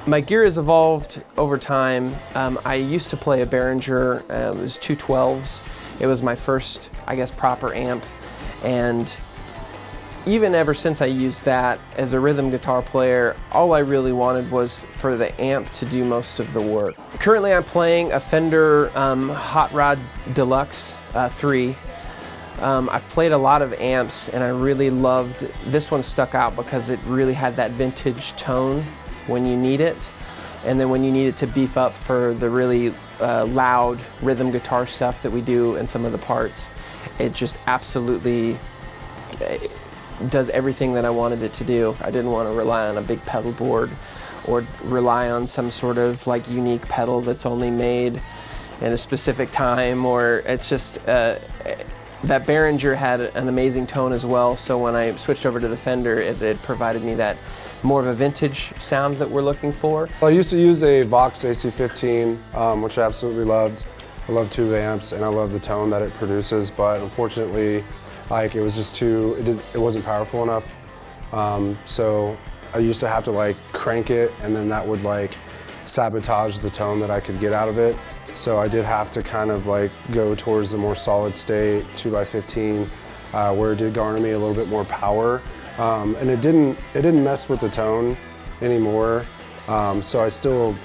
My gear has evolved over time. I used to play a Behringer, it was 212s. It was my first, I guess, proper amp. And even ever since I used that as a rhythm guitar player, all I really wanted was for the amp to do most of the work. Currently I'm playing a Fender Hot Rod Deluxe 3. I've played a lot of amps and I really loved, this one stuck out because it really had that vintage tone when you need it, and then when you need it to beef up for the really loud rhythm guitar stuff that we do in some of the parts, it just absolutely does everything that I wanted it to do. I didn't want to rely on a big pedal board or rely on some sort of like unique pedal that's only made in a specific time, or it's just that Behringer had an amazing tone as well, so when I switched over to the Fender, it provided me that more of a vintage sound that we're looking for. I used to use a Vox AC15, which I absolutely loved. I love tube amps and I love the tone that it produces, but unfortunately, like, it was just too, it wasn't powerful enough. So I used to have to like crank it, and then that would like sabotage the tone that I could get out of it. So I did have to kind of like go towards the more solid state 2x15, where it did garner me a little bit more power. And it didn't mess with the tone anymore. So I still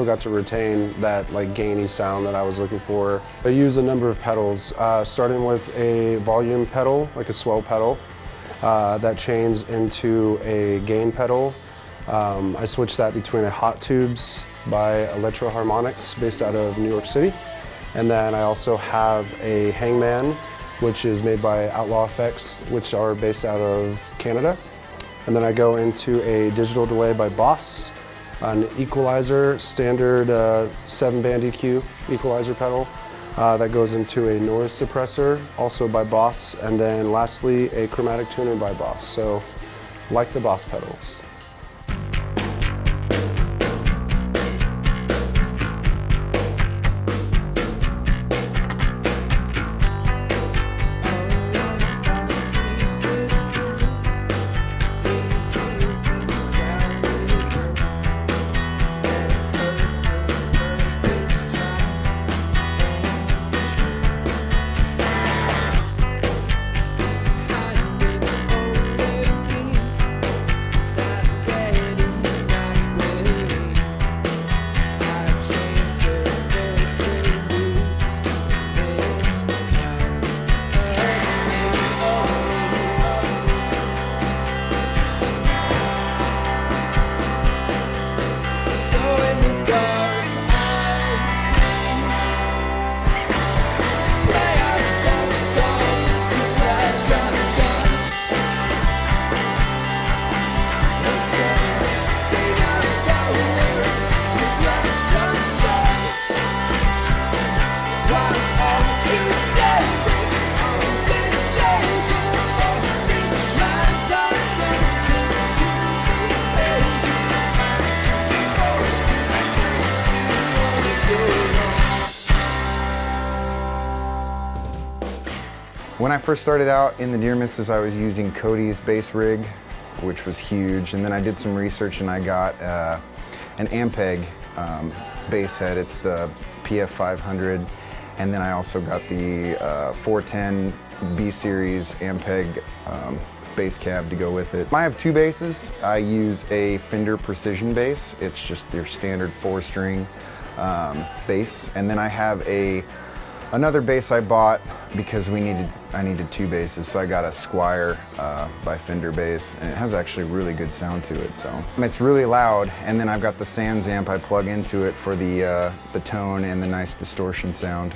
got to retain that like gainy sound that I was looking for. I use a number of pedals, starting with a volume pedal, like a swell pedal, that chains into a gain pedal. I switched that between a Hot Tubes by Electro Harmonics based out of New York City. And then I also have a Hangman, which is made by Outlaw Effects, which are based out of Canada. And then I go into a digital delay by Boss, an equalizer, standard 7-band EQ equalizer pedal that goes into a noise suppressor, also by Boss. And then lastly, a chromatic tuner by Boss. So, like the Boss pedals. So in the dark, play us those songs you've left undone. Sing us the words you've left unsaid. Why are you standing on this stage? And for these lines are sentenced to these pages. When I first started out in the Deer Misses, I was using Cody's bass rig, which was huge, and then I did some research and I got an Ampeg bass head. It's the PF500, and then I also got the 410 B-Series Ampeg bass cab to go with it. I have two basses. I use a Fender Precision bass. It's just their standard 4-string bass, and then I have another bass I bought because we needed I needed 2 basses, so I got a Squire by Fender bass, and it has actually really good sound to it. So it's really loud, and then I've got the Sans amp I plug into it for the tone and the nice distortion sound.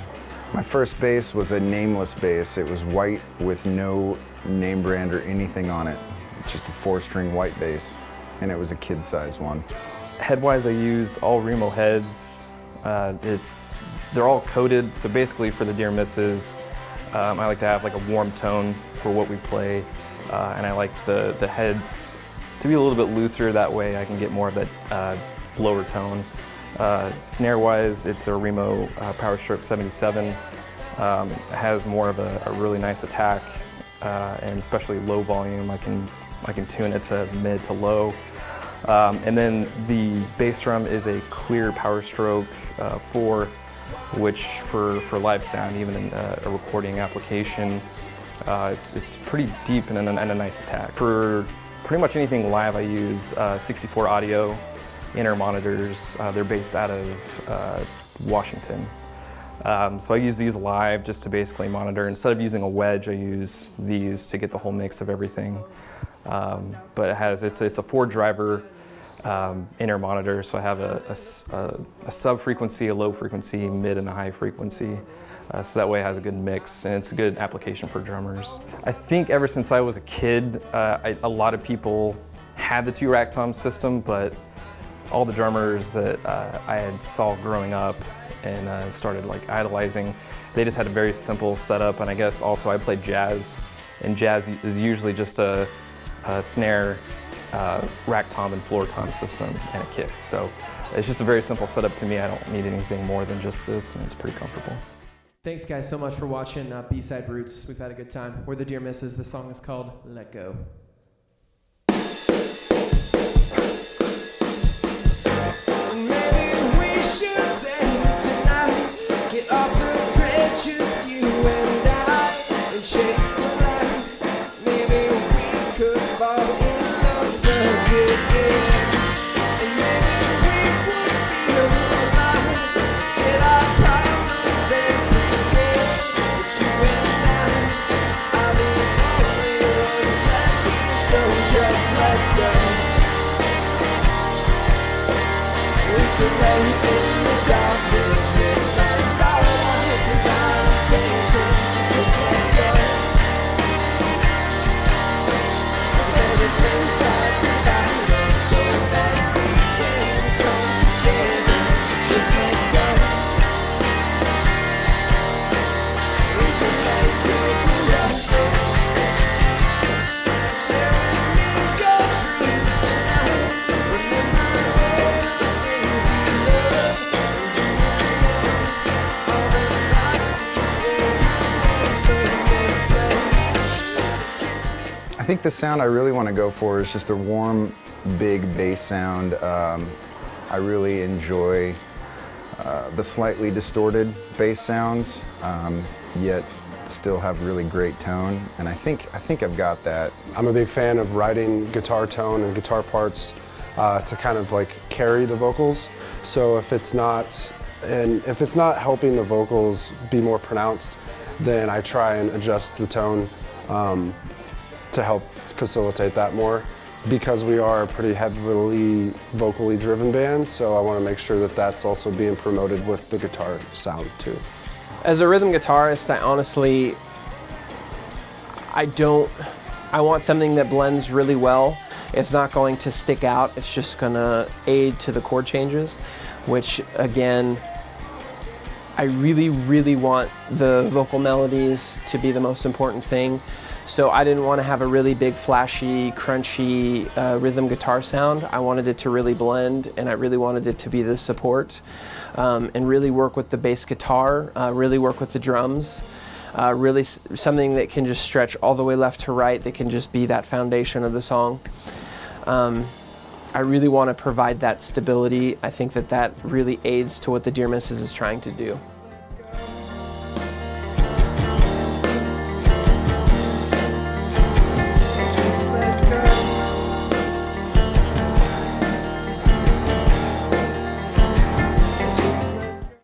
My first bass was a nameless bass. It was white with no name brand or anything on it. Just a 4-string white bass, and it was a kid-size one. Head-wise, I use all Remo heads. They're all coated, so basically for the Dear Misses, I like to have like a warm tone for what we play, and I like the heads to be a little bit looser. That way I can get more of that lower tone. Snare-wise, it's a Remo Power Stroke 77. It has more of a really nice attack, and especially low volume. I can tune it to mid to low. And then the bass drum is a clear Power Stroke 4, which for live sound, even in a recording application, it's pretty deep and a nice attack. For pretty much anything live, I use 64 Audio inner monitors. They're based out of Washington. So I use these live just to basically monitor. Instead of using a wedge, I use these to get the whole mix of everything. But it's a 4-driver inner monitor, so I have a sub frequency, a low frequency, mid, and a high frequency. So that way it has a good mix, and it's a good application for drummers. I think ever since I was a kid, a lot of people had the 2-rack tom system, but all the drummers that I had saw growing up and started like idolizing, they just had a very simple setup. And I guess also I played jazz, and jazz is usually just a snare, rack tom and floor tom system, and a kick. So it's just a very simple setup to me. I don't need anything more than just this, and it's pretty comfortable. Thanks guys so much for watching B-Side Roots. We've had a good time. We're the Dear Misses. The song is called Let Go. Maybe we should say tonight, get off the grid, just you and I, and chase the light. Maybe we could fall in love again, and maybe we would feel alive. Get our problems and pretend that you and I are the only ones left here, so just let go. We can lay in the darkness, midnight starlight, and conversations, and just let go. Many things are dividing us so that we can come together, so just let go. We can lay here forever, sharing me your dreams tonight. Remember all the things you love, all the nights you swore you made for this place. So kiss me. I think the sound I really want to go for is just a warm, big bass sound. I really enjoy the slightly distorted bass sounds, yet still have really great tone, and I think I've got that. I'm a big fan of writing guitar tone and guitar parts to kind of like carry the vocals. So if it's not helping the vocals be more pronounced, then I try and adjust the tone to help facilitate that more. Because we are a pretty heavily vocally driven band, so I want to make sure that that's also being promoted with the guitar sound too. As a rhythm guitarist, I want something that blends really well. It's not going to stick out, it's just gonna aid to the chord changes, which again, I really, really want the vocal melodies to be the most important thing. So I didn't want to have a really big, flashy, crunchy rhythm guitar sound. I wanted it to really blend, and I really wanted it to be the support, and really work with the bass guitar, really work with the drums, really something that can just stretch all the way left to right, that can just be that foundation of the song. I really want to provide that stability. I think that really aids to what the Dear Misses is trying to do.